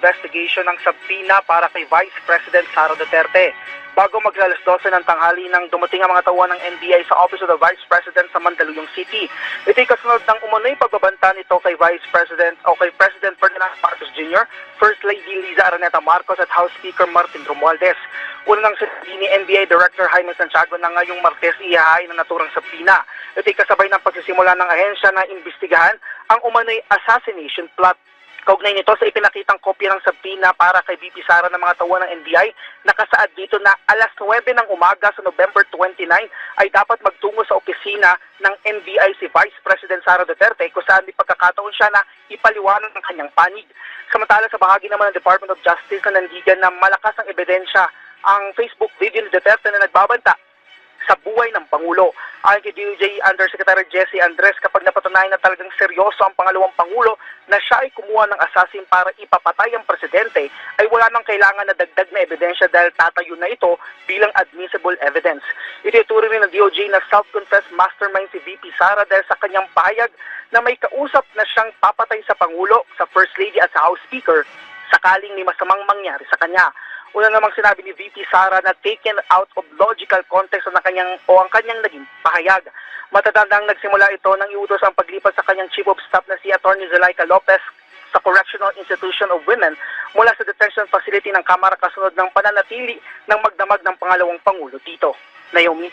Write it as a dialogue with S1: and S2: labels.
S1: investigation ng subpoena para kay Vice President Sara Duterte. Bago mag-alas 12 ng tanghali nang dumating ang mga tauhan ng NBI sa Office of the Vice President sa Mandaluyong City. Ito'y kasunod ng umano'y pagbabanta nito kay Vice President o kay President Ferdinand Marcos Jr., First Lady Liza Araneta Marcos at House Speaker Martin Romualdez. Una nang sinabi ni NBI Director Jaime Santiago na ngayong Martes ihahain ng naturang subpoena. Ito'y kasabay ng pagsisimula ng ahensya na imbestigahan ang umano'y assassination plot. Kaugnay nito sa ipinakitang kopya ng subpoena para kay VP Sara ng mga tauhan ng NBI, nakasaad dito na alas 9 ng umaga sa November 29 ay dapat magtungo sa opisina ng NBI si Vice President Sara Duterte kung saan may pagkakataon siya na ipaliwanag ng kanyang panig. Samantala sa bahagi naman ng Department of Justice na nandigan na malakas ang ebidensya ang Facebook video ni Duterte na nagbabanta sa buhay ng Pangulo. Ayon kay DOJ Undersecretary Jesse Andres, kapag napatunayan na talagang seryoso ang pangalawang Pangulo na siya ay kumuha ng assassin para ipapatay ang presidente, ay wala nang kailangan na dagdag na ebidensya dahil tatayo na ito bilang admissible evidence. Ituturo rin ng DOJ na self-confessed mastermind si VP Sara dahil sa kanyang pahayag na may kausap na siyang papatay sa Pangulo, sa First Lady at sa House Speaker sakaling may masamang mangyari sa kanya. Una namang sinabi ni VP Sara na taken out of logical context ang kanyang naging pahayag. Matatandang nagsimula ito nang iutos ang paglipat sa kanyang Chief of Staff na si Atty. Zulaika Lopez sa Correctional Institution of Women mula sa detention facility ng Kamara kasunod ng pananatili ng magdamag ng pangalawang Pangulo dito. Naomi.